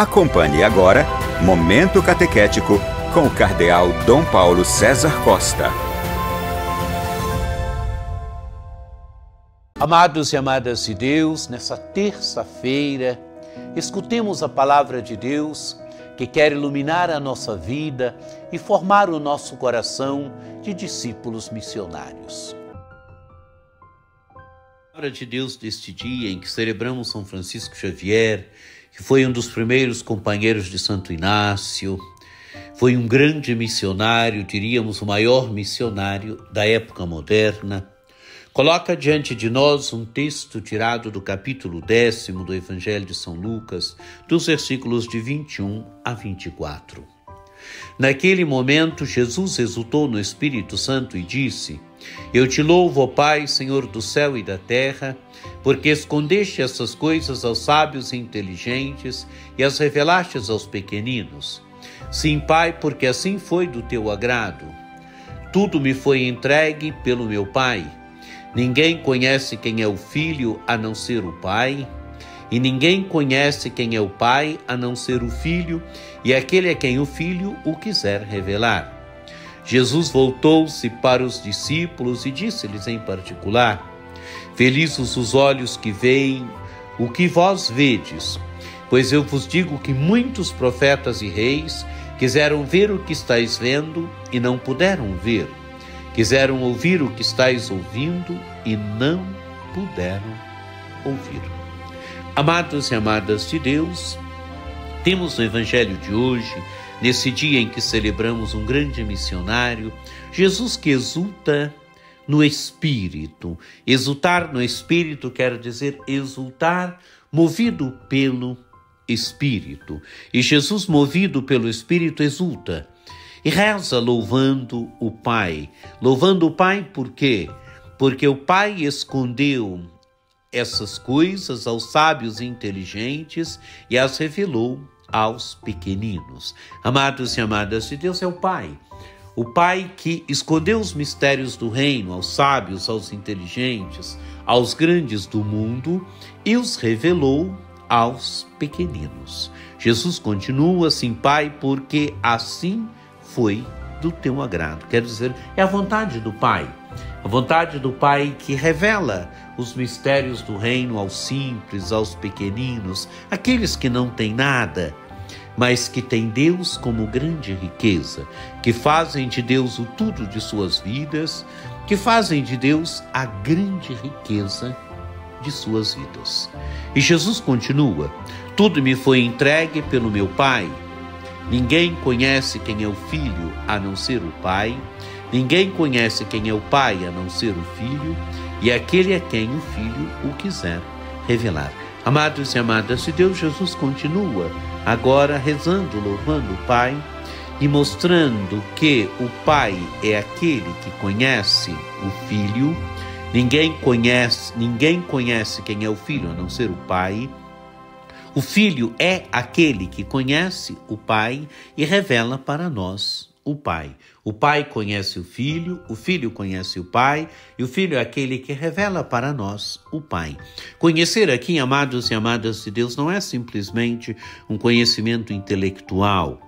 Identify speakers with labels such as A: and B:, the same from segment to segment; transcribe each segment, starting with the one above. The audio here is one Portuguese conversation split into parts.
A: Acompanhe agora Momento Catequético com o Cardeal Dom Paulo César Costa.
B: Amados e amadas de Deus, nessa terça-feira, escutemos a palavra de Deus que quer iluminar a nossa vida e formar o nosso coração de discípulos missionários. A palavra de Deus deste dia em que celebramos São Francisco Xavier, que foi um dos primeiros companheiros de Santo Inácio, foi um grande missionário, diríamos o maior missionário da época moderna, coloca diante de nós um texto tirado do capítulo 10º do Evangelho de São Lucas, dos versículos de 21 a 24. Naquele momento, Jesus exultou no Espírito Santo e disse: Eu te louvo, ó Pai, Senhor do céu e da terra, porque escondeste essas coisas aos sábios e inteligentes e as revelastes aos pequeninos. Sim, Pai, porque assim foi do teu agrado. Tudo me foi entregue pelo meu Pai. Ninguém conhece quem é o Filho a não ser o Pai, e ninguém conhece quem é o Pai a não ser o Filho, e aquele a quem o Filho o quiser revelar. Jesus voltou-se para os discípulos e disse-lhes em particular: Felizes os olhos que veem o que vós vedes, pois eu vos digo que muitos profetas e reis quiseram ver o que estáis vendo e não puderam ver. Quiseram ouvir o que estáis ouvindo e não puderam ouvir. Amados e amadas de Deus, temos no Evangelho de hoje, nesse dia em que celebramos um grande missionário, Jesus que exulta no Espírito. Exultar no Espírito quer dizer exultar movido pelo Espírito. E Jesus, movido pelo Espírito, exulta e reza louvando o Pai. Louvando o Pai por quê? Porque o Pai escondeu essas coisas aos sábios e inteligentes e as revelou aos pequeninos. Amados e amadas de Deus, é o Pai. O Pai que escondeu os mistérios do reino aos sábios, aos inteligentes, aos grandes do mundo e os revelou aos pequeninos. Jesus continua assim, Pai, porque assim foi do teu agrado. Quer dizer, é a vontade do Pai. A vontade do Pai que revela os mistérios do reino aos simples, aos pequeninos, aqueles que não têm nada, mas que têm Deus como grande riqueza, que fazem de Deus o tudo de suas vidas, que fazem de Deus a grande riqueza de suas vidas. E Jesus continua: Tudo me foi entregue pelo meu Pai. Ninguém conhece quem é o Filho a não ser o Pai, ninguém conhece quem é o Pai a não ser o Filho, e aquele a quem o Filho o quiser revelar. Amados e amadas de Deus, Jesus continua agora rezando, louvando o Pai e mostrando que o Pai é aquele que conhece o Filho. Ninguém conhece quem é o Filho a não ser o Pai. O Filho é aquele que conhece o Pai e revela para nós o Pai. O Pai conhece o Filho conhece o Pai, e o Filho é aquele que revela para nós o Pai. Conhecer aqui, amados e amadas de Deus, não é simplesmente um conhecimento intelectual.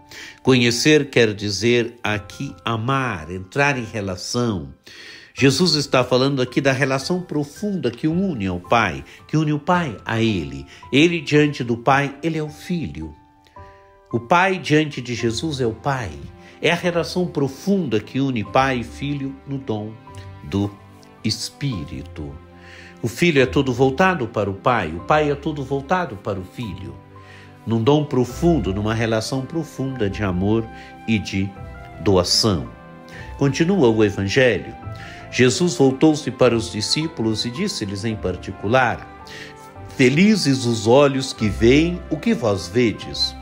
B: Conhecer quer dizer aqui amar, entrar em relação. Jesus está falando aqui da relação profunda que o une ao Pai, que une o Pai a Ele. Ele diante do Pai, Ele é o Filho. O Pai diante de Jesus é o Pai. É a relação profunda que une Pai e Filho no dom do Espírito. O Filho é todo voltado para o Pai é todo voltado para o Filho. Num dom profundo, numa relação profunda de amor e de doação. Continua o Evangelho. Jesus voltou-se para os discípulos e disse-lhes em particular: Felizes os olhos que veem o que vós vedes.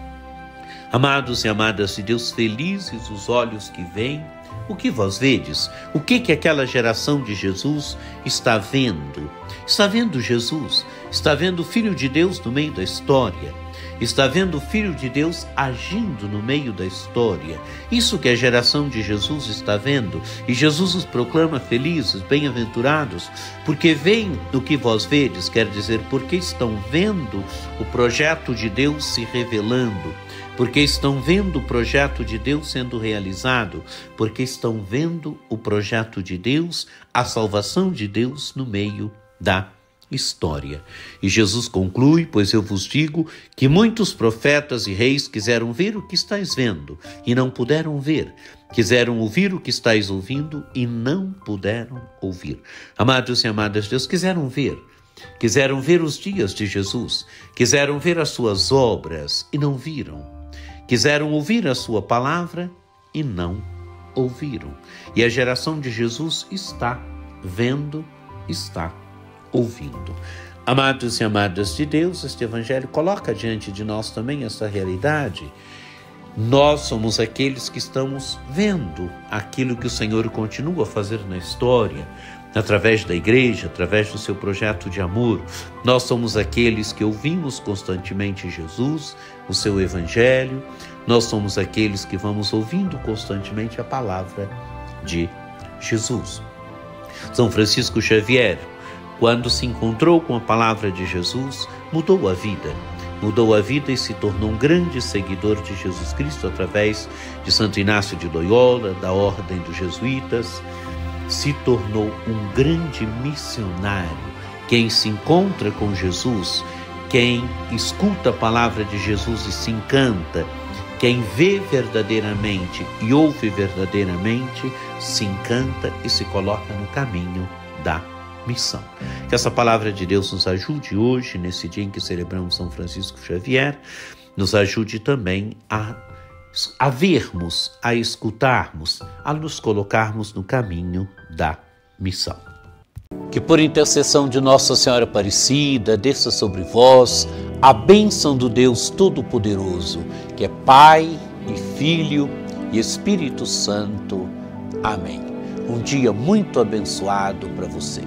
B: Amados e amadas de Deus, felizes os olhos que veem o que vós vedes. O que aquela geração de Jesus está vendo? Está vendo Jesus, está vendo o Filho de Deus no meio da história. está vendo o Filho de Deus agindo no meio da história. Isso que a geração de Jesus está vendo. E Jesus os proclama felizes, bem-aventurados, porque veem o que vós vedes, quer dizer, porque estão vendo o projeto de Deus se revelando, porque estão vendo o projeto de Deus sendo realizado, porque estão vendo o projeto de Deus, a salvação de Deus no meio da história. E Jesus conclui: pois eu vos digo que muitos profetas e reis quiseram ver o que estáis vendo e não puderam ver, quiseram ouvir o que estáis ouvindo e não puderam ouvir. Amados e amadas de Deus, quiseram ver os dias de Jesus, quiseram ver as suas obras e não viram, quiseram ouvir a sua palavra e não ouviram. E a geração de Jesus está vendo, está ouvindo. Amados e amadas de Deus, este evangelho coloca diante de nós também essa realidade. Nós somos aqueles que estamos vendo aquilo que o Senhor continua a fazer na história, através da igreja, através do seu projeto de amor. Nós somos aqueles que ouvimos constantemente Jesus, o seu evangelho. Nós somos aqueles que vamos ouvindo constantemente a palavra de Jesus. São Francisco Xavier, quando se encontrou com a palavra de Jesus, mudou a vida e se tornou um grande seguidor de Jesus Cristo através de Santo Inácio de Loyola, da Ordem dos Jesuítas. Se tornou um grande missionário. Quem se encontra com Jesus, quem escuta a palavra de Jesus e se encanta, quem vê verdadeiramente e ouve verdadeiramente, se encanta e se coloca no caminho da missão. Que essa palavra de Deus nos ajude hoje, nesse dia em que celebramos São Francisco Xavier, nos ajude também a vermos, a escutarmos, a nos colocarmos no caminho da missão. Que por intercessão de Nossa Senhora Aparecida, desça sobre vós a bênção do Deus Todo-Poderoso, que é Pai e Filho e Espírito Santo. Amém. Um dia muito abençoado para você.